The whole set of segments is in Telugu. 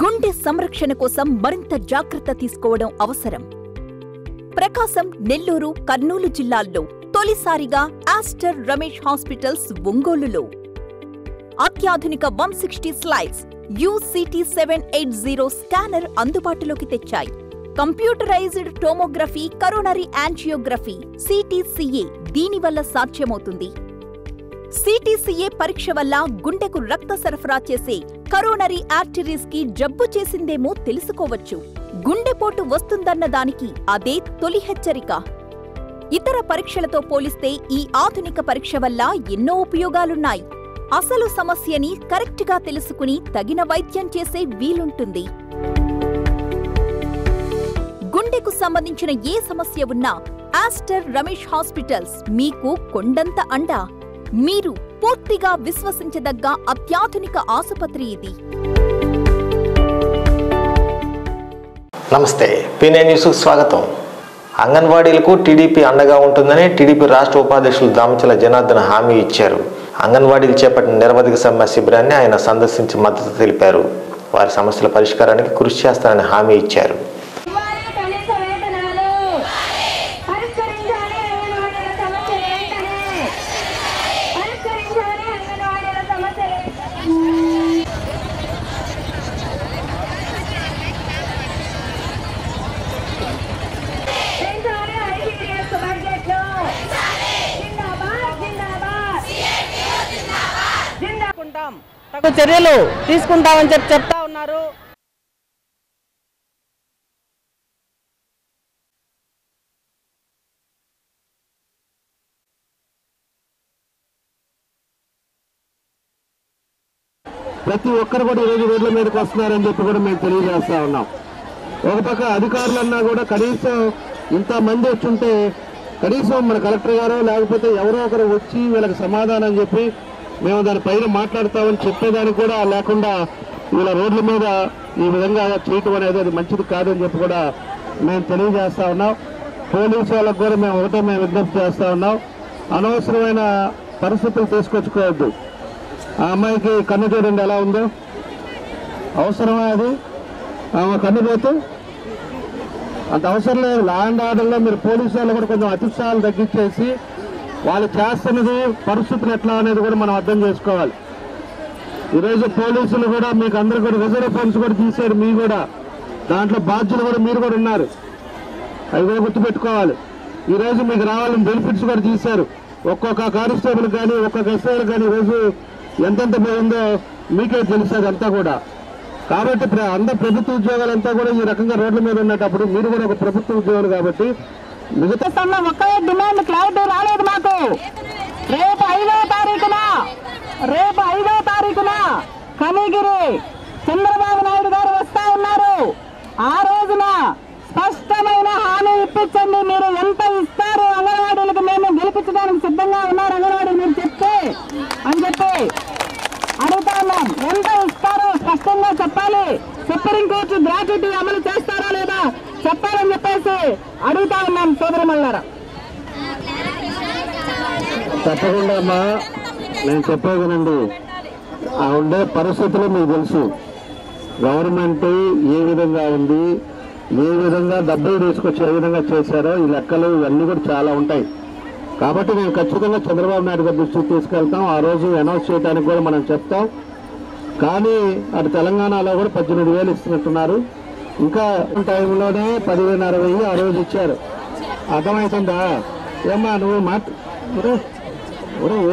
గుండె సంరక్షణ కోసం మరింత జాగ్రత్త తీసుకోవడం అవసరం. ప్రకాశం, నెల్లూరు, కర్నూలు జిల్లాల్లో తొలిసారిగా ఆస్టర్ రమేష్ హాస్పిటల్స్ ఒంగోలులో అత్యాధునిక 160 స్లైడ్స్ UCT780 స్కానర్ అందుబాటులోకి తెచ్చాయి. Computerized tomography, coronary angiography, CTCA దీనివల్ల సాధ్యమవుతుంది. CTCA పరీక్ష వల్ల గుండెకు రక్త సరఫరా చేసే కరోనరీ ఆర్టరీస్ కి జబ్బు చేసిందేమో తెలుసుకోవచ్చు. గుండెపోటు వస్తుందన్న దానికి అదే తొలి హెచ్చరిక. ఇతర పరీక్షలతో పోలిస్తే ఈ ఆధునిక పరీక్ష వల్ల ఎన్నో ఉపయోగాలున్నాయి. అసలు సమస్యని కరెక్ట్గా తెలుసుకుని తగిన వైద్యం చేసే వీలుంటుంది. గుండెకు సంబంధించిన ఏ సమస్య ఉన్నా ఆస్టర్ రమేష్ హాస్పిటల్స్ మీకు కొండంత అండ. మీరు పూర్తిగా విశ్వసించదగ్గ అత్యాధునిక ఆసుపత్రి ఇది. నమస్తే, PNA న్యూస్కు స్వాగతం. అంగన్వాడీలకు టీడీపీ అండగా ఉంటుందని టీడీపీ రాష్ట్ర ఉపాధ్యక్షులు దామచల జనార్దన్ హామీ ఇచ్చారు. అంగన్వాడీలు చేపట్టిన నిరవధిక సమ్మె శిబిరాన్ని ఆయన సందర్శించి మద్దతు తెలిపారు. వారి సమస్యల పరిష్కారానికి కృషి చేస్తానని హామీ ఇచ్చారు. తగు చర్యలు తీసుకుంటామని చెప్తా ఉన్నారు. ప్రతి ఒక్కరు కూడా ఈరోజు రోడ్ల మీదకి వస్తున్నారని చెప్పి కూడా మేము తెలియజేస్తా ఉన్నాం. ఒక పక్క అధికారులన్నా కూడా కనీసం ఇంతమంది వచ్చుంటే కనీసం మన కలెక్టర్ గారో లేకపోతే ఎవరో ఒకరు వచ్చి వీళ్ళకి సమాధానం చెప్పి మేము దానిపైన మాట్లాడతామని చెప్పేదానికి కూడా లేకుండా వీళ్ళ రోడ్ల మీద ఈ విధంగా చేయటం అనేది అది మంచిది కాదని చెప్పి కూడా మేము తెలియజేస్తా ఉన్నాం. పోలీసు వాళ్ళకు కూడా మేము విజ్ఞప్తి చేస్తా ఉన్నాం. అనవసరమైన పరిస్థితులు తీసుకొచ్చుకోవద్దు. ఆ అమ్మాయికి కన్ను చూడండి ఎలా ఉందో, అవసరమా అది? ఆమె కన్ను పోతే అంత అవసరం లేదు. లా అండ్ ఆర్డర్లో మీరు పోలీసు వాళ్ళు కూడా కొంచెం అత్యుత్సాహాలు తగ్గించేసి వాళ్ళు చేస్తున్నది పరిస్థితులు ఎట్లా అనేది కూడా మనం అర్థం చేసుకోవాలి. ఈరోజు పోలీసులు కూడా మీకు అందరూ కూడా రిజర్వ్ ఫండ్స్ కూడా తీశారు. మీ కూడా దాంట్లో బాధ్యులు కూడా మీరు కూడా ఉన్నారు. అవి కూడా గుర్తుపెట్టుకోవాలి. ఈరోజు మీకు రావాలని బెనిఫిట్స్ కూడా తీశారు. ఒక్కొక్క కానిస్టేబుల్ కానీ ఒక్కొక్క ఎస్ఐలు కానీ ఈరోజు ఎంతెంత పోయిందో మీకే తెలుస్తుంది అంతా కూడా. కాబట్టి అందరు ప్రభుత్వ ఉద్యోగాలంతా కూడా ఈ రకంగా రోడ్ల మీద ఉన్నప్పుడు మీరు కూడా ఒక ప్రభుత్వ ఉద్యోగులు కాబట్టి మిగతా ఒక్క డిమాండ్ క్లారిటీ రాలేదు మాకు. రేపు 5వ తారీఖున కనిగిరి చంద్రబాబు నాయుడు గారు వస్తా ఉన్నారు. ఆ రోజున స్పష్టమైన హామీ ఇప్పించండి. మీరు ఎంత ఇస్తారు అంగన్వాడీలకు, మేము గెలిపించడానికి సిద్ధంగా ఉన్నారు అంగన్వాడీలు మీరు చెప్తే అని చెప్పి అడుగుతా ఉన్నాం. ఎంత ఇస్తారో స్పష్టంగా చెప్పాలి. సుప్రీంకోర్టు గ్రాట్యుటీ అమలు చేస్తారా లేదా చెప్పాలని చెప్పేసి అడుగుతా ఉన్నాం. సోదరిమల్లారా, తప్పకుండా అమ్మా నేను చెప్పేదనండి. ఆ ఉండే పరిస్థితులు మీకు తెలుసు. గవర్నమెంట్ ఏ విధంగా ఉంది, ఏ విధంగా డబ్బులు తీసుకొచ్చి ఏ విధంగా చేశారో ఈ లెక్కలు ఇవన్నీ కూడా చాలా ఉంటాయి. కాబట్టి మేము ఖచ్చితంగా చంద్రబాబు నాయుడు గారి దృష్టికి తీసుకెళ్తాం. ఆ రోజు అనౌన్స్ చేయడానికి కూడా మనం చెప్తాం. కానీ అటు తెలంగాణలో కూడా 18,000 ఇస్తున్నట్టున్నారు. ఇంకా టైంలోనే 10,500 ఆ రోజు ఇచ్చారు. అర్థమవుతుందా? ఏమ్మా నువ్వు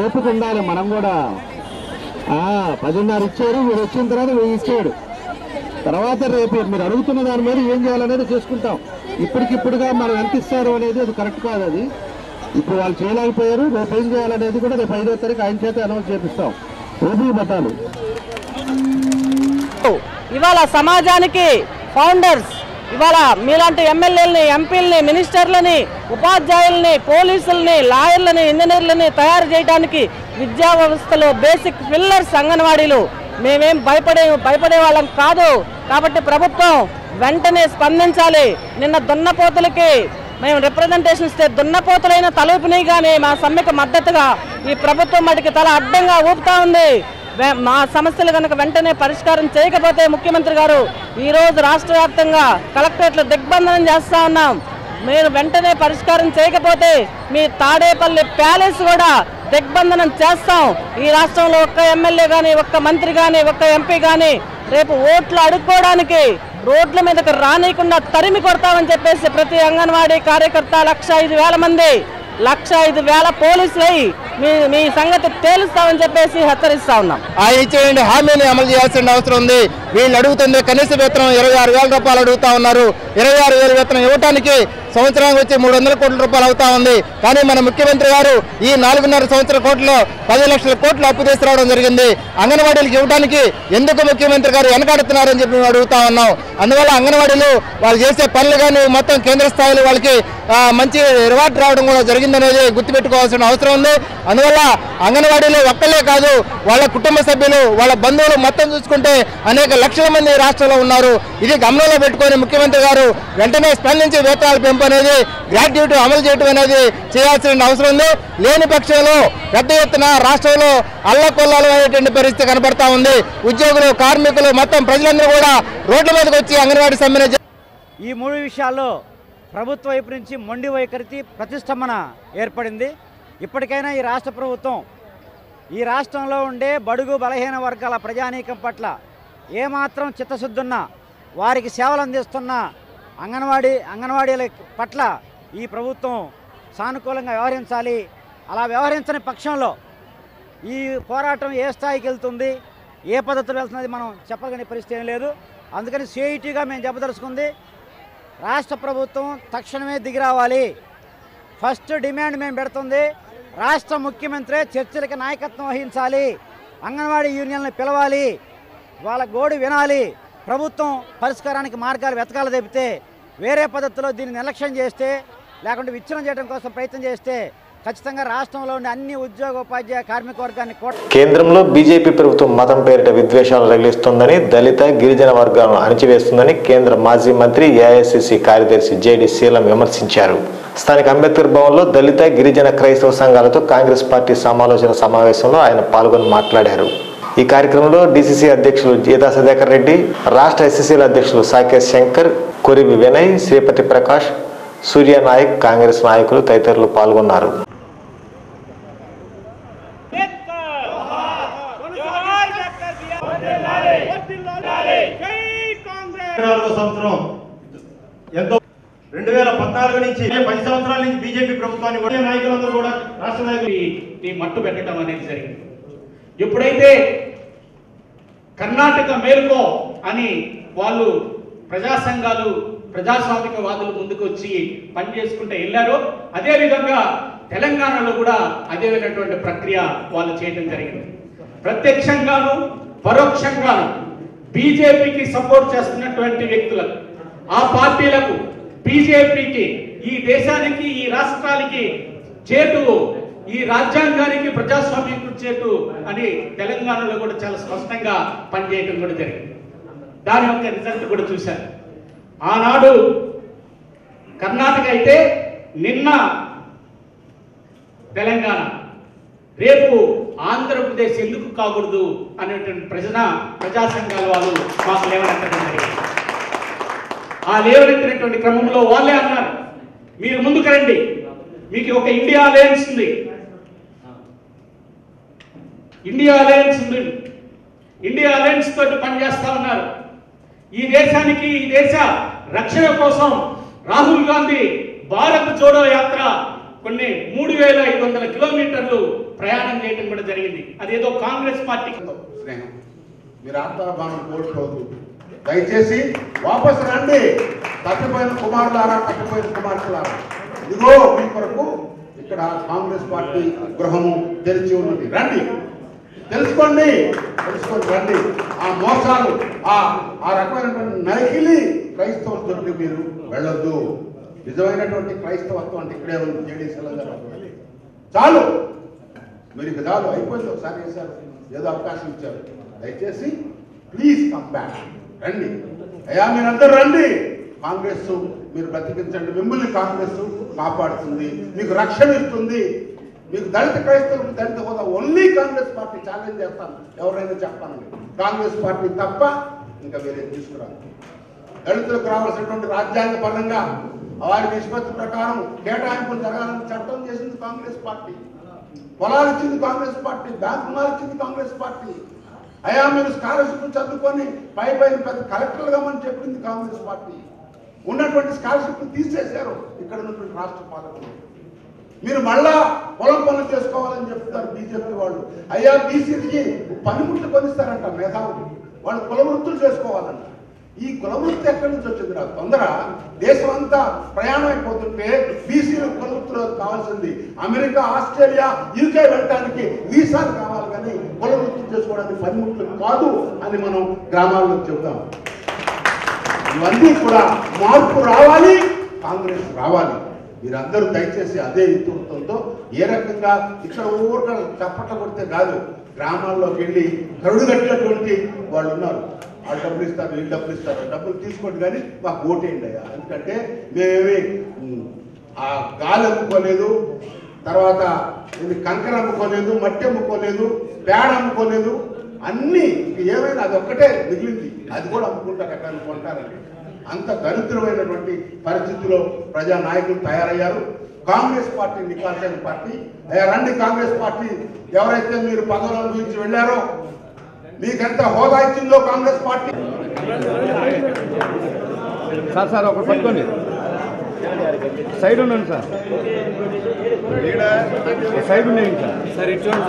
ఓపిక ఉండాలి. మనం కూడా 10,500 ఇచ్చారు. మీరు వచ్చిన తర్వాత 1000 ఇచ్చాడు. తర్వాత రేపు మీరు అడుగుతున్న దాని మీద ఏం చేయాలనేది చేసుకుంటాం. ఇప్పటికిప్పుడుగా మనం ఎంత ఇస్తారు అనేది అది కరెక్ట్ కాదు. అది ఇప్పుడు వాళ్ళు చేయలేకపోయారు. రేపు ఏం చేయాలనేది కూడా రేపు 5వ తారీఖు ఆయన చేత అనౌన్స్ చేపిస్తాం. ఓపిక పట్టాలి. ఇవాళ సమాజానికి ఫౌండర్స్, ఇవాళ మీలాంటి ఎమ్మెల్యేలని, ఎంపీలని, మినిస్టర్లని, ఉపాధ్యాయుల్ని, పోలీసుల్ని, లాయర్లని, ఇంజనీర్లని తయారు చేయడానికి విద్యా వ్యవస్థలో బేసిక్ పిల్లర్స్ అంగన్వాడీలు. మేమేం భయపడే వాళ్ళం కాదు. కాబట్టి ప్రభుత్వం వెంటనే స్పందించాలి. నిన్న దున్నపోతులకి మేము రిప్రజెంటేషన్ ఇస్తే దున్నపోతులైన తలూపినాయి కానీ మా సమ్మెకు మద్దతుగా ఈ ప్రభుత్వం మటుకి తల అడ్డంగా ఊపుతా ఉంది. మా సమస్యలు కనుక వెంటనే పరిష్కారం చేయకపోతే ముఖ్యమంత్రి గారు ఈరోజు రాష్ట్ర వ్యాప్తంగా కలెక్టరేట్లు దిగ్బంధనం చేస్తా ఉన్నాం. మీరు వెంటనే పరిష్కారం చేయకపోతే మీ తాడేపల్లి ప్యాలెస్ కూడా దిగ్బంధనం చేస్తాం. ఈ రాష్ట్రంలో ఒక్క ఎమ్మెల్యే కానీ, ఒక్క మంత్రి కానీ, ఒక్క ఎంపీ కానీ రేపు ఓట్లు అడుక్కోవడానికి రోడ్ల మీదకి రానియకుండా తరిమి కొడతామని చెప్పేసి ప్రతి అంగన్వాడీ కార్యకర్త 1,05,000 మంది 1,05,000 పోలీసులై మీ సంగతి తేలుస్తామని చెప్పేసి హెచ్చరిస్తా ఉన్నాం. ఆ ఇచ్చేయండి హామీని అమలు చేయాల్సిన అవసరం ఉంది. వీళ్ళు అడుగుతుంది కనీస వేతనం 26,000 రూపాయలు అడుగుతా ఉన్నారు. 26,000 వేతనం ఇవ్వడానికి సంవత్సరానికి వచ్చి 300 కోట్ల రూపాయలు అవుతా ఉంది. కానీ మన ముఖ్యమంత్రి గారు ఈ 4.5 సంవత్సర కోట్లో 10 లక్షల కోట్లు అప్పు తీసుకురావడం జరిగింది. అంగన్వాడీలకు ఇవ్వడానికి ఎందుకు ముఖ్యమంత్రి గారు వెనకాడుతున్నారని చెప్పి మేము అడుగుతా ఉన్నాం. అందువల్ల అంగన్వాడీలు వాళ్ళు చేసే పనులు కానీ మొత్తం కేంద్ర స్థాయిలో వాళ్ళకి మంచి రివార్డ్ రావడం కూడా జరిగిందనేది గుర్తుపెట్టుకోవాల్సిన అవసరం ఉంది. అందువల్ల అంగన్వాడీలు ఒక్కలే కాదు, వాళ్ళ కుటుంబ సభ్యులు, వాళ్ళ బంధువులు మొత్తం చూసుకుంటే అనేక లక్షల మంది రాష్ట్రంలో ఉన్నారు. ఇది గమనంలో పెట్టుకొని ముఖ్యమంత్రి గారు వెంటనే స్పందించి వేతనాల పెంపు అనేది, గ్రాట్యుటీ అమలు చేయడం అనేది చేయాల్సిన అవసరం ఉంది. లేని పక్షంలో పెద్ద ఎత్తున రాష్ట్రంలో అల్లకొల్లాలు అనేటువంటి పరిస్థితి కనబడతా ఉంది. ఉద్యోగులు, కార్మికులు, మొత్తం ప్రజలందరూ కూడా రోడ్ల మీదకి వచ్చి అంగన్వాడీ సమ్మెను ఈ 3 విషయాల్లో ప్రభుత్వ వైపు నుంచి మొండి వైఖరి ప్రతిష్టంభన ఏర్పడింది. ఇప్పటికైనా ఈ రాష్ట్ర ప్రభుత్వం ఈ రాష్ట్రంలో ఉండే బడుగు బలహీన వర్గాల ప్రజానీకం పట్ల ఏమాత్రం చిత్తశుద్ధున్నా వారికి సేవలు అందిస్తున్న అంగన్వాడీల పట్ల ఈ ప్రభుత్వం సానుకూలంగా వ్యవహరించాలి. అలా వ్యవహరించని పక్షంలో ఈ పోరాటం ఏ స్థాయికి వెళ్తుంది, ఏ పద్ధతిలో వెళ్తున్నది మనం చెప్పగలిగిన పరిస్థితి ఏం లేదు. అందుకని సిఐటిగా మేము చెప్పదలుచుకుంది, రాష్ట్ర ప్రభుత్వం తక్షణమే దిగి రావాలి. ఫస్ట్ డిమాండ్ మేము పెడుతుంది, రాష్ట్ర ముఖ్యమంత్రి చర్చలకు నాయకత్వం వహించాలి. అంగన్వాడీ యూనియన్లను పిలవాలి, వాళ్ళ గోడు వినాలి. ప్రభుత్వం పరిష్కారానికి మార్గాలు వెతకాలి తప్పితే వేరే పద్ధతిలో దీన్ని నిర్లక్ష్యం చేస్తే, లేకుంటే విచ్ఛిన్నం చేయడం కోసం ప్రయత్నం చేస్తే ఖచ్చితంగా రాష్ట్రంలో ఉండే అన్ని ఉద్యోగ ఉపాధ్యాయ కార్మిక వర్గాన్ని కేంద్రంలో బీజేపీ ప్రభుత్వం మతం పేరిట విద్వేషాలు రగిలిస్తుందని, దళిత గిరిజన వర్గాలను అణిచివేస్తుందని కేంద్ర మాజీ మంత్రి ఏఐసిసి కార్యదర్శి జేడి శీలం విమర్శించారు. స్థానిక అంబేద్కర్ భవన్లో దళిత గిరిజన క్రైస్తవ సంఘాలతో కాంగ్రెస్ పార్టీ సమాలోచన సమావేశంలో ఆయన పాల్గొని మాట్లాడారు. ఈ కార్యక్రమంలో డీసీసీ అధ్యక్షులు జీతా సుధాకర్ రెడ్డి, రాష్ట్ర ఎస్సీసీల అధ్యక్షులు సాకేత్ శంకర్, కొరివి వినయ్, శ్రీపతి ప్రకాష్, సూర్యనాయక్, కాంగ్రెస్ నాయకులు తదితరులు పాల్గొన్నారు. ఎంతో 2014 నుంచి 10 సంవత్సరాల నుంచి బీజేపీ ప్రభుత్వాన్ని కూడా నాయకులందరూ కూడా రాష్ట్ర నాయకులు మట్టు పెట్టడం అనేది జరిగింది. ఎప్పుడైతే కర్ణాటక మేలుకో అని వాళ్ళు ప్రజా సంఘాలు, ప్రజాస్వామికవాదులు ముందుకు వచ్చి పనిచేసుకుంటే వెళ్ళారో, అదేవిధంగా తెలంగాణలో కూడా అదే విధమైనటువంటి ప్రక్రియ వాళ్ళు చేయడం జరిగింది. ప్రత్యక్షంగాను పరోక్షంగాను బీజేపీకి సపోర్ట్ చేస్తున్నటువంటి వ్యక్తులకు, ఆ పార్టీలకు, బీజేపీకి, ఈ దేశానికి, ఈ రాష్ట్రానికి చేటు, ఈ రాజ్యాంగానికి, ప్రజాస్వామ్యం చేటు అని తెలంగాణలో కూడా చాలా స్పష్టంగా పనిచేయడం కూడా జరిగింది. దాని యొక్క రిజల్ట్ కూడా చూశారు. ఆనాడు కర్ణాటక అయితే నిన్న తెలంగాణ, రేపు ఆంధ్రప్రదేశ్ ఎందుకు కాకూడదు అనేటువంటి ప్రజా సంఘాల వాళ్ళు మాకు లేవనెత్తడం జరిగింది. ఆ లేవనెత్తినటువంటి క్రమంలో వాళ్ళే అన్నారు, మీరు ముందుకు రండి, మీకు ఒక ఇండియా అలయన్స్ ఉంది, ఇండియా అలయన్స్ తోటి పనిచేస్తా ఉన్నారు. ఈ దేశానికి, ఈ దేశ రక్షణ కోసం రాహుల్ గాంధీ భారత్ జోడో యాత్ర కొన్ని 3,500 కిలోమీటర్లు ప్రయాణం చేయడం కూడా జరిగింది. అదేదో కాంగ్రెస్ పార్టీ స్నేహం, మీరు ఆత్మభావం కోల్పోవద్దు. దయచేసి వాపసు రండి. తప్పిపోయిన కుమారులారా, తప్పిపోయిన కుమార్తెలారా, ఇదిగో మీ కొరకు ఇక్కడ కాంగ్రెస్ పార్టీ గృహము తెరిచి ఉన్నది. రండి, తెలుసుకోండి రండి. ఆ మోసాలు, ఆ రకమైనటువంటి నరికిలి క్రైస్తవంతో మీరు వెళ్ళొద్దు. నిజమైనటువంటి క్రైస్తవత్వం అంటే ఇక్కడే ఉంది. జేడీసీలో చాలు, మీరు చాలు, అయిపోయింది. ఒకసారి చేశారు, ఏదో అవకాశం ఇచ్చారు. దయచేసి ప్లీజ్ కమ్ బ్యాక్, రండి అయ్యా, మీరందరూ రండి. కాంగ్రెస్ మీరు బ్రతికించండి, మిమ్మల్ని కాంగ్రెస్ కాపాడుతుంది, మీకు రక్షణ ఇస్తుంది. మీకు దళిత క్రైస్తవులకు దళిత హోదా ఓన్లీ కాంగ్రెస్ పార్టీ ఛాలెంజ్ చేస్తాను, ఎవరైనా చెప్పానండి. కాంగ్రెస్ పార్టీ తప్ప ఇంకా వేరే తీసుకురాదు. దళితులకు రావాల్సినటువంటి రాజ్యాంగపరంగా వారి నిష్పత్తి ప్రకారం కేటాయింపులు జరగాలని చట్టం చేసింది కాంగ్రెస్ పార్టీ. పొలాలు ఇచ్చింది కాంగ్రెస్ పార్టీ, బ్యాంకు రుణాలు ఇచ్చింది కాంగ్రెస్ పార్టీ. అయా మీరు స్కాలర్షిప్ చదువుకొని పై పెద్ద కలెక్టర్లుగా మనం చెప్పింది కాంగ్రెస్ పార్టీ. ఉన్నటువంటి స్కాలర్షిప్ తీసేశారు ఇక్కడ ఉన్నటువంటి రాష్ట్ర పాలకులు. మీరు మళ్ళా పొలం పనులు చేసుకోవాలని చెప్తారు బీజేపీ వాళ్ళు. అయ్యా బీసీలకి పనిముట్లు కొనిస్తారంట మేధావులు, వాళ్ళు కుల వృత్తులు చేసుకోవాలంట. ఈ కుల వృత్తి ఎక్కడి నుంచి వచ్చింది? నాకు తొందర దేశం అంతా ప్రయాణం అయిపోతుంటే బీసీలకు కుల వృత్తులు కావాల్సింది అమెరికా, ఆస్ట్రేలియా, యూకే వెళ్ళడానికి వీసాలు కావాలి, కానీ కుల వృత్తులు చేసుకోవడానికి పనిముట్లు కాదు అని మనం గ్రామాల్లో చెబుతాం. ఇవన్నీ కూడా మార్పు రావాలి, కాంగ్రెస్ రావాలి. మీరందరూ దయచేసి అదే ఇతివృత్తంతో ఏ రకంగా ఇక్కడ ఊరిక చప్పట్ల కొడితే కాదు, గ్రామాల్లోకి వెళ్ళి కరుడు కట్టినటువంటి వాళ్ళు ఉన్నారు. వాళ్ళు డబ్బులు ఇస్తారు, వీళ్ళు డబ్బులు ఇస్తారు, డబ్బులు తీసుకోండి కానీ మాకు ఓటేయండి అయ్యా. ఎందుకంటే మేమేమి ఆ గాలి అమ్ముకోలేదు, తర్వాత కంకర అమ్ముకోలేదు, మట్టి అమ్ముకోలేదు, పేడ అమ్ముకోలేదు, అన్నీ ఏమైనా అదొక్కటే మిగిలింది, అది కూడా అమ్ముకుంటారు, ఎక్కడ కొంటారని. అంత దరిద్రమైనటువంటి పరిస్థితిలో ప్రజా నాయకులు తయారయ్యారు. కాంగ్రెస్ పార్టీ నికాల్సిన పార్టీ. రండి కాంగ్రెస్ పార్టీ, ఎవరైతే మీరు పదవులు అనుభవించి వెళ్ళారో, మీకెంత హోదా ఇచ్చిందో కాంగ్రెస్ పార్టీ. సార్ ఒకటి పట్టుకోండి, సైడ్ ఉండండి సార్, సైడ్ ఉండండి సార్. సార్ ఇటు చూడండి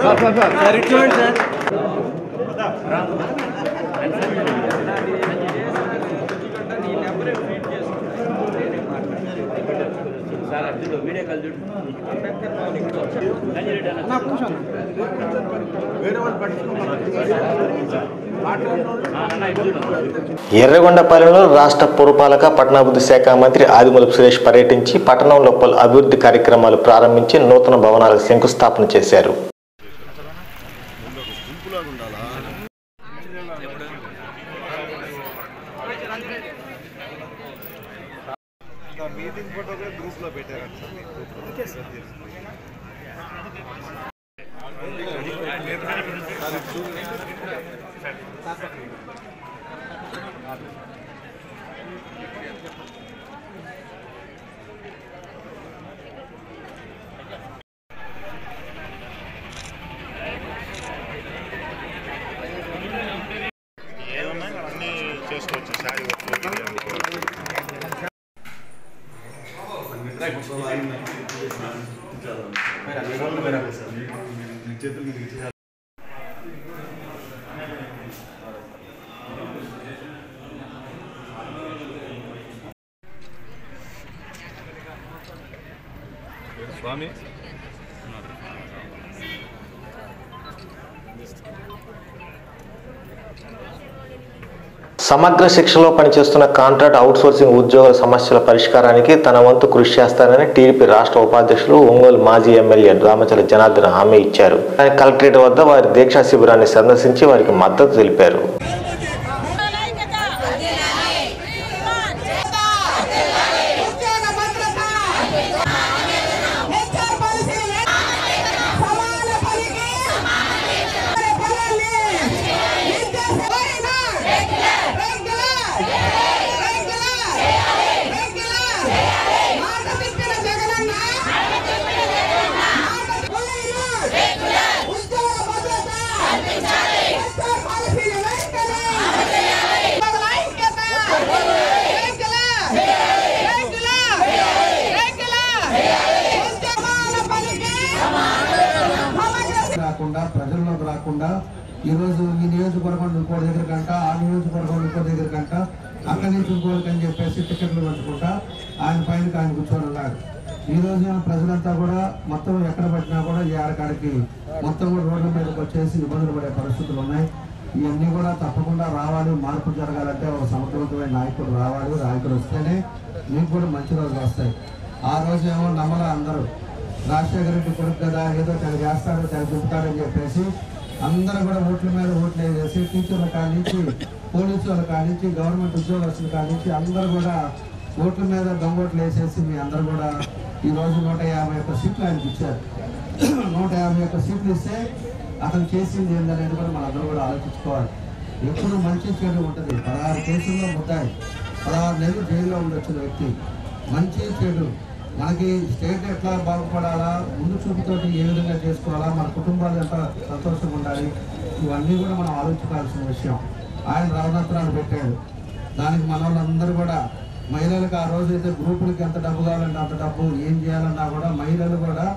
సార్, సార్ ఇటు చూడండి సార్. వీడియో కాల్ చూడు. ఎర్రగొండపాలెంలో రాష్ట్ర పురపాలక పట్టణాభివృద్ధి శాఖ మంత్రి ఆదిమూలపు సురేష్ పర్యటించి పట్టణంలో పలు అభివృద్ధి కార్యక్రమాలు ప్రారంభించి నూతన భవనాలకు శంకుస్థాపన చేశారు. మీటింగ్ ఫోటో కూడా గ్రూప్ లో పెట్టారంట. ఏమన్నా అన్నీ చేసుకోవచ్చు, శారీ వర్క్ స్వామి. సమగ్ర శిక్షలో పనిచేస్తున్న కాంట్రాక్ట్ అవుట్సోర్సింగ్ ఉద్యోగుల సమస్యల పరిష్కారానికి తన వంతు కృషి చేస్తానని టీడీపీ రాష్ట్ర ఉపాధ్యక్షులు ఒంగోలు మాజీ ఎమ్మెల్యే దామచల జనార్దన్ హామీ ఇచ్చారు. కలెక్టరేట్ వద్ద వారి దీక్షా శిబిరాన్ని సందర్శించి వారికి మద్దతు తెలిపారు. ప్రజల్లోకి రాకుండా ఈరోజు ఈ నియోజకవర్గం ఇంకోటి దగ్గర కంట, ఆ నియోజకవర్గం ఇంకో దగ్గర కంట, అక్కడి నుంచి ఇంకోటి అని చెప్పేసి టికెట్లు పెట్టుకుంటా ఆయన పైన ఆయన కూర్చొని ఉన్నారు. ఈ రోజు ప్రజలంతా కూడా మొత్తం ఎక్కడ పట్టినా కూడా ఈ ఆడకాడికి మొత్తం కూడా రోడ్ల మీదకి వచ్చేసి ఇబ్బందులు పడే పరిస్థితులు ఉన్నాయి. ఇవన్నీ కూడా తప్పకుండా రావాలి, మార్పు జరగాలంటే ఒక సమర్థవంతమైన నాయకుడు రావాలి. నాయకుడు వస్తేనే మీకు కూడా మంచి రోజులు వస్తాయి. ఆ రోజు ఏమో నమ్మల అందరూ రాజశేఖర రెడ్డి కొడుకు కదా, ఏదో తను చేస్తాడు, తను చెబుతాడని చెప్పేసి అందరూ కూడా ఓట్ల మీద ఓట్లు వేసేసి టీచర్ల కానించి, పోలీసుల కానించి, గవర్నమెంట్ ఉద్యోగస్తుల కానించి అందరూ కూడా ఓట్ల మీద దొంగోట్లు వేసేసి మీ అందరూ కూడా ఈరోజు 151 సీట్లు ఆయనకి ఇచ్చారు. 151 సీట్లు ఇస్తే అతను చేసింది ఏందనేది కూడా మనందరూ కూడా ఆలోచించుకోవాలి. ఎప్పుడు మంచి చెడు ఉంటుంది. 16 కేసుల్లో ముద్దాయి, 16 నెలలు జైల్లో ఉండొచ్చిన వ్యక్తి. మంచి చెడు మనకి స్టేట్ ఎట్లా బాగుపడాలా, ముందు చూపుతోటి ఏ విధంగా చేసుకోవాలా, మన కుటుంబాలు ఎంత సంతోషంగా ఉండాలి, ఇవన్నీ కూడా మనం ఆలోచించాల్సిన విషయం. ఆయన రవణత్రాలు పెట్టాడు. దానికి మన వాళ్ళందరూ కూడా మహిళలకు ఆ రోజు అయితే గ్రూపులకి ఎంత డబ్బు కావాలంటే అంత డబ్బు, ఏం చేయాలన్నా కూడా మహిళలు కూడా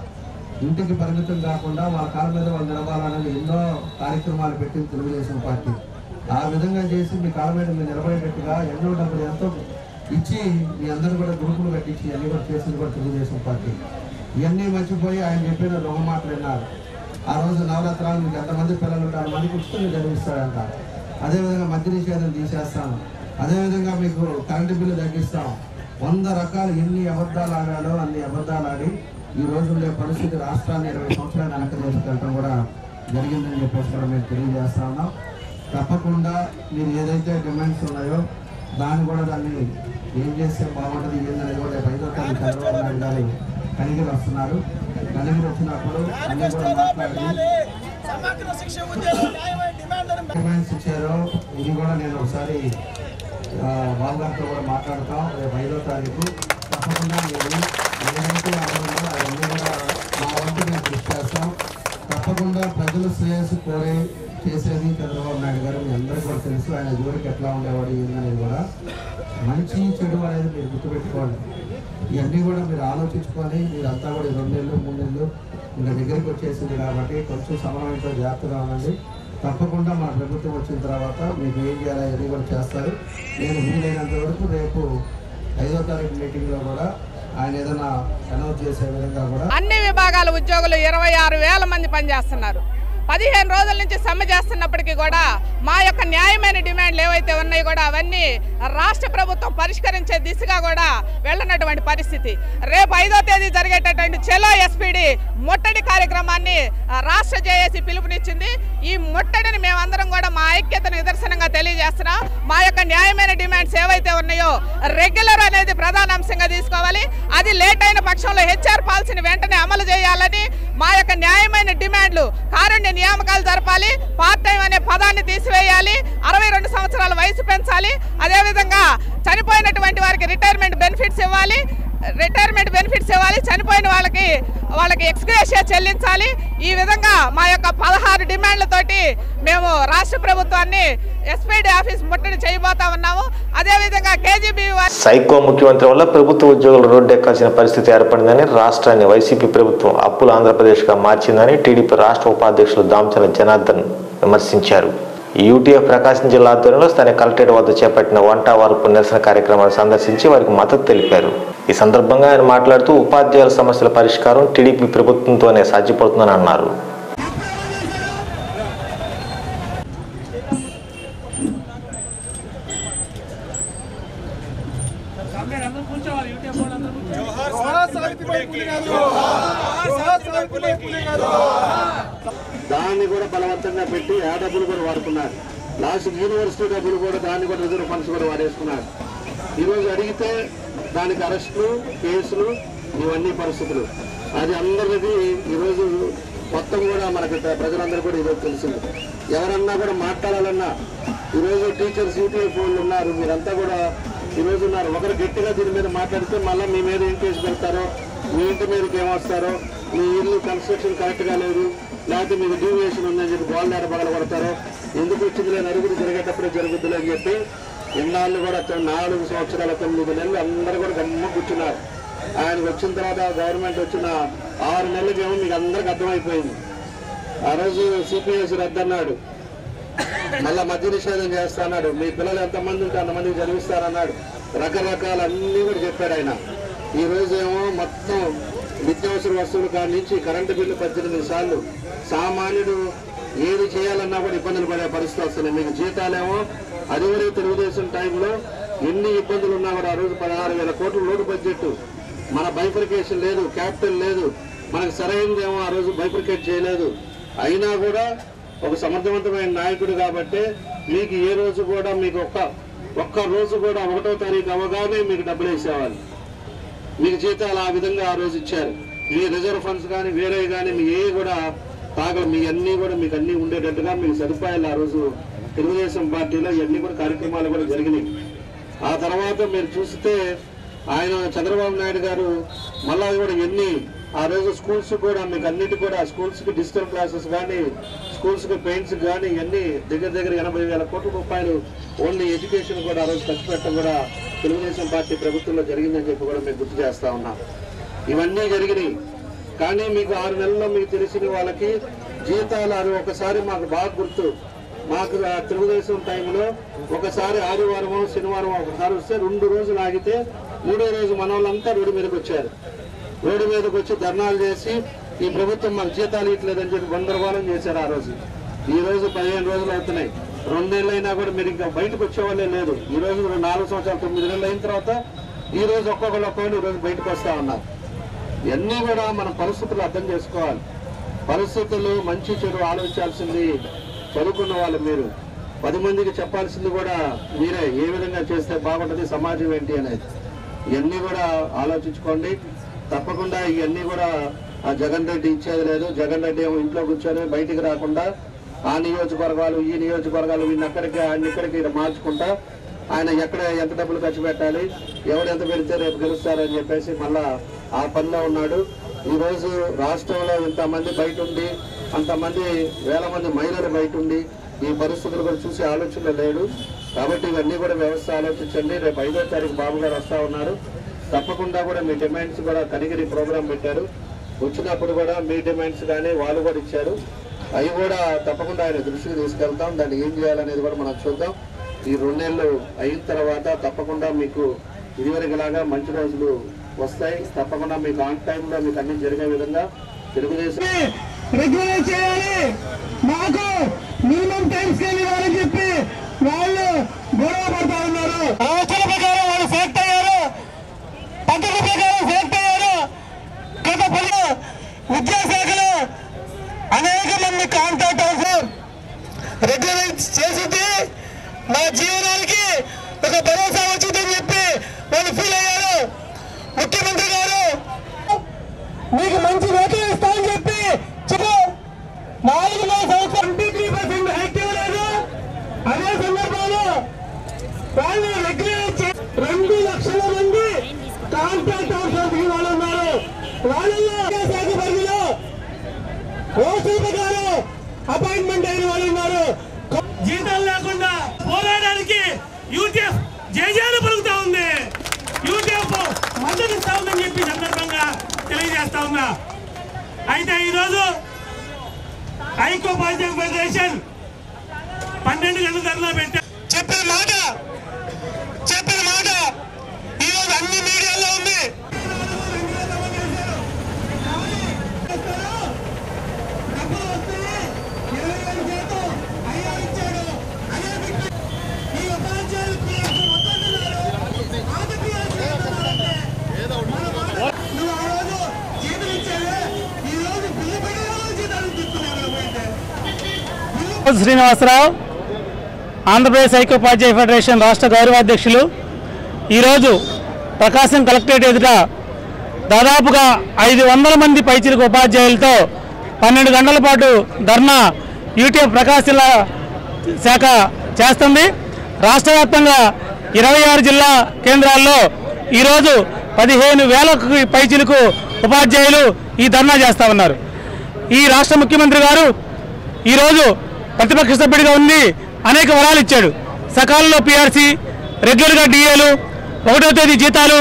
ఇంటికి పరిమితం కాకుండా వాళ్ళ కాళ్ళ మీద వాళ్ళు నిలబడాలని ఎన్నో కార్యక్రమాలు పెట్టింది తెలుగుదేశం పార్టీ. ఆ విధంగా చేసి మీ కాళ్ళ మీద మీరు నిలబడేటట్టుగా ఎన్నో డబ్బులు ఎంతో ఇచ్చి మీ అందరూ కూడా గ్రూపులు కట్టించి అన్నీ కూడా చేసింది కూడా తెలుగుదేశం పార్టీ. ఇవన్నీ మర్చిపోయి ఆయన చెప్పిన దొంగ మాటలు విన్నారు. ఆ రోజు నవరాత్రాలు మీకు ఎంతమంది పిల్లలు ఉంటారు, మందికి ఉచితంగా చదివిస్తాడంట. అదేవిధంగా మద్య నిషేధం తీసేస్తాను, అదేవిధంగా మీకు కరెంటు బిల్లు తగ్గిస్తాం. 100 రకాలు ఎన్ని అబద్ధాలు ఆడాలో అన్ని అబద్ధాలు ఆడి ఈ రోజు ఉండే పరిస్థితి రాష్ట్రాన్ని 20 సంవత్సరాలు వెనక్కి తీసుకెళ్ళడం కూడా జరిగిందని చెప్పేసి కూడా మేము తెలియజేస్తా ఉన్నాం. తప్పకుండా మీరు ఏదైతే డిమాండ్స్ ఉన్నాయో దాన్ని ఏం చేస్తే బాగుంటుంది ఏందనేది కూడా 5వ తారీఖు చంద్రబాబు నాయుడు గారు కనిగిరి వస్తున్నారు. కనిగిరి వచ్చినప్పుడు అన్నీ కూడా మాట్లాడి డిమాండ్స్ ఇచ్చారో ఇది కూడా నేను ఒకసారి బాబు గారితో కూడా మాట్లాడతాం. రేపు 5వ తారీఖు తప్పకుండా మీరు ఏదైతే అవన్నీ కూడా మా వంతు మేము కృషి చేస్తాం. తప్పకుండా ప్రజలు శ్రేయస్సు కోరే చేసేది చంద్రబాబు నాయుడు గారు మీ అందరికీ కూడా తెలుసు. ఆయన జోలికి ఎట్లా ఉండేవాడు ఏందనేది కూడా మంచి చెడు అనేది మీరు గుర్తుపెట్టుకోండి. ఇవన్నీ కూడా మీరు ఆలోచించుకొని మీరంతా కూడా 2 నెలలు 3 నెలలు ఇంకా దగ్గరికి వచ్చేసింది కాబట్టి కొంచెం సమన్వయంతో జాగ్రత్తగా ఉండండి. తప్పకుండా మన ప్రభుత్వం వచ్చిన తర్వాత మీకు ఏం చేయాలో అది కూడా చేస్తారు. నేను వీలైనంత వరకు రేపు 5వ తారీఖు మీటింగ్లో కూడా ఆయన ఏదైనా అనౌన్స్ చేసే విధంగా కూడా అన్ని విభాగాల ఉద్యోగులు 26,000 మంది పనిచేస్తున్నారు. 15 రోజుల నుంచి సమ్మె చేస్తున్నప్పటికీ కూడా మా యొక్క న్యాయమైన డిమాండ్లు ఏవైతే ఉన్నాయో కూడా అవన్నీ రాష్ట్ర ప్రభుత్వం పరిష్కరించే దిశగా కూడా వెళ్ళినటువంటి పరిస్థితి. రేపు 5వ తేదీ జరిగేటటువంటి చెలో ఎస్పీడీ ముట్టడి కార్యక్రమాన్ని రాష్ట్ర జేఏసీ పిలుపునిచ్చింది. ఈ ముట్టడిని మేమందరం కూడా మా ఐక్యతను నిదర్శనంగా తెలియజేస్తున్నాం. మా యొక్క న్యాయమైన డిమాండ్స్ ఏవైతే ఉన్నాయో రెగ్యులర్ అనేది ప్రధాన అంశంగా తీసుకోవాలి. అది లేట్ అయిన పక్షంలో హెచ్ఆర్ పాలసీని వెంటనే అమలు చేయాలని మా యొక్క న్యాయమైన డిమాండ్లు కారుణ్య నియామకాలు జరపాలి, పార్ట్ టైం అనే పదాన్ని తీసివేయాలి, 62 సంవత్సరాల వయసు పెంచాలి, అదేవిధంగా చనిపోయినటువంటి వారికి రిటైర్మెంట్ బెనిఫిట్స్ ఇవ్వాలి, చనిపోయిన వాళ్ళకి ఎక్స్గ్రేషియా చెల్లించాలి. ఈ విధంగా మా యొక్క 16 డిమాండ్లతోటి మేము రాష్ట్ర ప్రభుత్వాన్ని ఎస్పీడీ ఆఫీస్ ముట్టడి చేయబోతా ఉన్నాము. అదేవిధంగా కేజీబీ సైకో ముఖ్యమంత్రి వల్ల ప్రభుత్వ ఉద్యోగులు రోడ్డెక్కాల్సిన పరిస్థితి ఏర్పడిందని, రాష్ట్రాన్ని వైసీపీ ప్రభుత్వం అప్పుల ఆంధ్రప్రదేశ్గా మార్చిందని టీడీపీ రాష్ట్ర ఉపాధ్యక్షులు దామచల జనార్దన్ విమర్శించారు. యూటీఎఫ్ ప్రకాశం జిల్లా ఆధ్వర్యంలో స్థానిక కలెక్టరేట్ వద్ద చేపట్టిన వంట వార్పు నిరసన కార్యక్రమాన్ని సందర్శించి వారికి మద్దతు తెలిపారు. ఈ సందర్భంగా ఆయన మాట్లాడుతూ ఉపాధ్యాయుల సమస్యల పరిష్కారం టీడీపీ ప్రభుత్వంతోనే సాధ్యపడుతుందని అన్నారు. దాన్ని కూడా బలవంతంగా పెట్టి ఆ డబ్బులు కూడా వాడుకున్నారు. లాస్ట్ యూనివర్సిటీ డబ్బులు కూడా దాన్ని కూడా రిజర్వ్ ఫండ్స్ కూడా వాడేసుకున్నారు. ఈరోజు అడిగితే దానికి అరెస్టులు, కేసులు, ఇవన్నీ పరిస్థితులు. అది అందరిది ఈరోజు మొత్తం కూడా మనకి ప్రజలందరూ కూడా ఈరోజు తెలిసింది. ఎవరన్నా కూడా మాట్లాడాలన్నా ఈరోజు టీచర్స్ యూటీఎఫ్ వాళ్ళు ఉన్నారు, మీరంతా కూడా ఈరోజు ఉన్నారు. ఒకరు గట్టిగా దీని మీద మాట్లాడితే మళ్ళీ మీ మీద ఏం కేసు పెడతారో, మీ ఇంటి మీదకి ఏమొస్తారో, మీ ఇల్లు కన్స్ట్రక్షన్ కరెక్ట్గా లేదు, లేకపోతే మీకు డ్యూరేషన్ ఉందని చెప్పి బాల్ పగల కొడతారో, ఎందుకు వచ్చింది లేని అడుగులు జరిగేటప్పుడే జరుగుద్దులే అని చెప్పి ఇన్నాళ్ళు కూడా 4 సంవత్సరాల 9 నెలలు అందరూ కూడా గమ్మ కూర్చున్నారు. ఆయనకు వచ్చిన తర్వాత గవర్నమెంట్ వచ్చిన 6 నెలలకేమో మీకు అందరికి అర్థమైపోయింది. ఆ రోజు సిపిఎస్ రద్దన్నాడు, మళ్ళా మద్య నిషేధం చేస్తాన్నాడు, మీ పిల్లలు ఎంతమంది ఉంటే అంతమందికి చదివిస్తారన్నాడు, రకరకాల అన్నీ కూడా చెప్పాడు ఆయన. ఈ రోజు ఏమో మొత్తం నిత్యావసర వస్తువుల కాడి నుంచి కరెంటు బిల్లు 18 సార్లు, సామాన్యుడు ఏది చేయాలన్నా కూడా ఇబ్బందులు పడే పరిస్థితి వస్తున్నాయి. మీకు జీతాలేమో అది కూడా తెలుగుదేశం టైంలో ఎన్ని ఇబ్బందులు ఉన్నా కూడా ఆ రోజు 16,000 కోట్ల లోటు బడ్జెట్, మన బైఫర్కేషన్ లేదు, క్యాపిటల్ లేదు, మనకు సరైనదేమో ఆ రోజు బైఫర్కేట్ చేయలేదు. అయినా కూడా ఒక సమర్థవంతమైన నాయకుడు కాబట్టి మీకు ఏ రోజు కూడా మీకు ఒక్క ఒక్క రోజు కూడా 1వ తారీఖు అవగానే మీకు డబ్బులు వేసేవాళ్ళు. మీకు జీతాలు ఆ విధంగా ఆ రోజు ఇచ్చారు. మీ రిజర్వ్ ఫండ్స్ కానీ వేరే కానీ మీ ఏ కూడా మీ అన్నీ కూడా మీకు అన్నీ ఉండేటట్టుగా మీకు సదుపాయాలు ఆ రోజు తెలుగుదేశం పార్టీలో ఇవన్నీ కూడా కార్యక్రమాలు కూడా జరిగినాయి. ఆ తర్వాత మీరు చూస్తే ఆయన చంద్రబాబు నాయుడు గారు మళ్ళా కూడా ఎన్ని ఆ రోజు స్కూల్స్ కూడా మీకు అన్నిటి కూడా స్కూల్స్కి డిజిటల్ క్లాసెస్ కానీ స్కూల్స్కి పెయింట్స్ కానీ ఇవన్నీ దగ్గర 80,000 కోట్ల రూపాయలు ఓన్లీ ఎడ్యుకేషన్ కూడా ఆ రోజు ఖర్చు పెట్టడం కూడా తెలుగుదేశం పార్టీ ప్రభుత్వంలో జరిగిందని చెప్పి కూడా మేము గుర్తు చేస్తా ఉన్నాం. ఇవన్నీ జరిగినాయి. కానీ మీకు 6 నెలల్లో మీకు తెలిసిన వాళ్ళకి జీతాలు అని ఒకసారి మాకు బాగా గుర్తు. మాకు తెలుగుదేశం టైంలో ఒకసారి ఆదివారం శనివారం ఒకసారి వస్తే 2 రోజులు ఆగితే 3వ రోజు మన వాళ్ళంతా రోడ్డు మీదకి వచ్చారు. రోడ్డు మీదకి వచ్చి ధర్నాలు చేసి ఈ ప్రభుత్వం మాకు జీతాలు ఇట్లేదని చెప్పి గందరగోళం చేశారు. ఆ రోజు ఈ రోజు 15 రోజులు అవుతున్నాయి. 2 నెలలు అయినా కూడా మీరు ఇంకా బయటకు వచ్చేవాళ్ళే లేదు. ఈ రోజు 4 సంవత్సరాలు 9 నెలలు అయిన తర్వాత ఈ రోజు ఒక్కొక్కరు ఈ రోజు బయటకు వస్తా ఉన్నారు. ఇవన్నీ కూడా మన పరిస్థితులు అర్థం చేసుకోవాలి. పరిస్థితులు మంచి చెడు ఆలోచించాల్సింది చదువుకున్న వాళ్ళు మీరు. 10 మందికి చెప్పాల్సింది కూడా మీరే. ఏ విధంగా చేస్తే బాగుంటుంది, సమాజం ఏంటి అనేది ఇవన్నీ కూడా ఆలోచించుకోండి. తప్పకుండా ఇవన్నీ కూడా ఆ జగన్ రెడ్డి ఇచ్చేది లేదు. జగన్ రెడ్డి ఏమో ఇంట్లో కూర్చొని బయటికి రాకుండా ఆ నియోజకవర్గాలు ఈ నియోజకవర్గాలు వీళ్ళని అక్కడికి ఆయన ఇక్కడికి మార్చుకుంటా ఆయన ఎక్కడ ఎంత డబ్బులు ఖర్చు పెట్టాలి, ఎవరు ఎంత పెడితే రేపు గెలుస్తారని చెప్పేసి మళ్ళా ఆ పనిలో ఉన్నాడు. ఈరోజు రాష్ట్రంలో ఇంతమంది బయట ఉండి అంతమంది వేల మంది మహిళలు బయట ఉండి ఈ పరిస్థితులు కూడా చూసే ఆలోచన లేడు. కాబట్టి ఇవన్నీ కూడా వ్యవస్థ ఆలోచించండి. రేపు 5వ తారీఖు బాబు గారు వస్తూ ఉన్నారు. తప్పకుండా కూడా మీ డిమాండ్స్ కూడా కనిగిరి ప్రోగ్రాం పెట్టారు. వచ్చినప్పుడు కూడా మీ డిమాండ్స్ కానీ వాళ్ళు కూడా ఇచ్చారు. అవి కూడా తప్పకుండా ఆయన దృష్టికి తీసుకెళ్తాం. దాన్ని ఏం చేయాలనేది కూడా మనం చూద్దాం. ఈ 2 నెలలు అయిన తర్వాత తప్పకుండా మీకు ఇదివరకులాగా మంచి రోజులు వస్తాయి. తప్పకుండా మీకు ఆన్ టైంలో మీకు అన్ని జరిగే విధంగా తెలుగుదేశం రెగ్యులర్ చేయాలి. మాకు మినిమం టైం స్కేల్ ఇవ్వాలని చెప్పి వాళ్ళు గొడవ పడతా ఉన్నారు. ఆలోచన ప్రకారం వాళ్ళు సెలెక్ట్ అయ్యారు, పద్ధతి ప్రకారం సెలెక్ట్ అయ్యారు. గత 10 విద్యాశాఖలో అనేక మంది కాంట్రాక్ట్ అవసరం రెగ్యులర్ చేసింది. మా జీవనానికి ఒక భరోసా వచ్చిందని చెప్పి వాళ్ళు ఫీల్ అయ్యారు. ముఖ్యమంత్రి గారు మీకు మంచి వేతనం ఇస్తామని చెప్పి 4 సంవత్సరాలు 23% యాక్టివ్ లేదు. అదే సందర్భంలో వాళ్ళు రెగ్యులర్ 2 లక్షల మంది కాంట్రాక్ట్ అవసరానికి వాళ్ళు ఉన్నారు. వాళ్ళలో శాఖ పరిధిలో ఓసీ ప్రకారం అపాయింట్మెంట్ అయిన వాళ్ళు ఉన్నారు. జీతాలు లేకుండా పోరాడానికి యూటీఎఫ్ జేజేలు పలుకుతా ఉంది. యూటీఎఫ్ మద్దతు ఇస్తా ఉందని చెప్పి సందర్భంగా తెలియజేస్తా ఉన్నా. అయితే ఈరోజు ఐకోపాధ్యాయ ఫెడరేషన్ 12 గంటల ధర్నా పెట్టారు. చెప్పిన మాట ఈరోజు అన్ని మీడియాలో ఉంది. శ్రీనివాసరావు, ఆంధ్రప్రదేశ్ ఐకోపాధ్యాయ ఫెడరేషన్ రాష్ట్ర గౌరవాధ్యక్షులు. ఈరోజు ప్రకాశం కలెక్టరేట్ ఎదుట దాదాపుగా 500 మంది పైచిలకు ఉపాధ్యాయులతో 12 గంటల పాటు ధర్నా యూటీఎఫ్ ప్రకాశం శాఖ చేస్తుంది. రాష్ట్ర వ్యాప్తంగా 26 జిల్లా కేంద్రాల్లో ఈరోజు 15,000 పైచిలకు ఉపాధ్యాయులు ఈ ధర్నా చేస్తూ ఉన్నారు. ఈ రాష్ట్ర ముఖ్యమంత్రి గారు ఈరోజు ప్రతిపక్ష సభ్యుడిగా ఉంది, అనేక వరాలు ఇచ్చాడు. సకాలంలో పీఆర్సీ, రెగ్యులర్గా డిఏలు, 1వ తేదీ జీతాలు,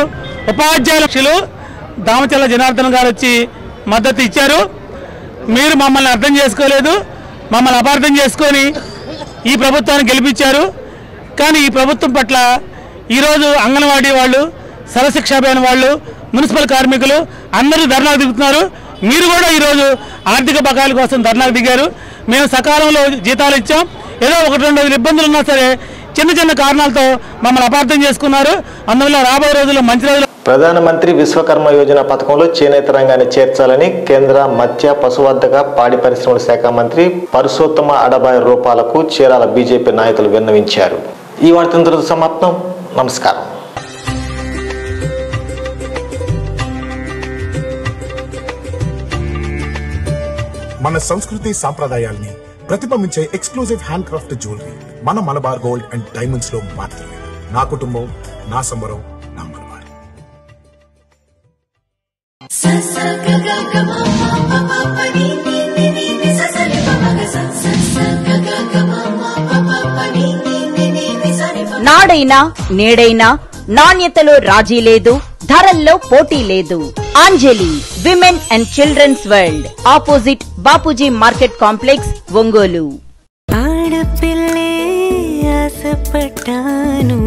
ఉపాధ్యాయులు. దామచల్ల జనార్దన్ గారు వచ్చి మద్దతు ఇచ్చారు. మీరు మమ్మల్ని అర్థం చేసుకోలేదు, మమ్మల్ని అపార్థం చేసుకొని ఈ ప్రభుత్వాన్ని గెలిపించారు. కానీ ఈ ప్రభుత్వం పట్ల ఈరోజు అంగన్వాడీ వాళ్ళు, సర్వశిక్ష అభియాన్ వాళ్ళు, మున్సిపల్ కార్మికులు అందరూ ధర్నాకు దిగుతున్నారు. మీరు కూడా ఈరోజు ఆర్థిక బకాయిల కోసం ధర్నాకు దిగారు. మేము సకాలంలో జీతాలు ఇచ్చాం. ఏదో 1-2 ఇబ్బందులు ఉన్నా సరే చిన్న కారణాలతో మమ్మల్ని అపార్థం చేసుకున్నారు. అందువల్ల రాబోయే రోజుల్లో మంచి రోజులు. ప్రధానమంత్రి విశ్వకర్మ యోజన పథకంలో చేనేత రంగాన్ని చేర్చాలని కేంద్ర మత్స్య పశువర్ధక పాడి పరిశ్రమల శాఖ మంత్రి పరుషోత్తమ అడబాయ్ రూపాలకు చీరాల బీజేపీ నాయకులు విన్నవించారు. ఈ వార్త ఇంతటితో సమాప్తం. నమస్కారం. మన సంస్కృతి సాంప్రదాయాల్ని ప్రతిబింబించే ఎక్స్క్లూజివ్ హ్యాండ్ క్రాఫ్ట్ జ్యువెలరీ మన మలబార్ గోల్డ్ అండ్ డైమండ్స్ లో మాత్రమే. నా కుటుంబం, నా సంబరం, నా మలబార్. నాడైనా నేడైనా నాణ్యతలో రాజీ లేదు, ధరల్లో పోటీ లేదు. Anjali women and children's world, opposite Bapuji market complex, Ongole. ఆడపిల్లే ఆశపడ్డాను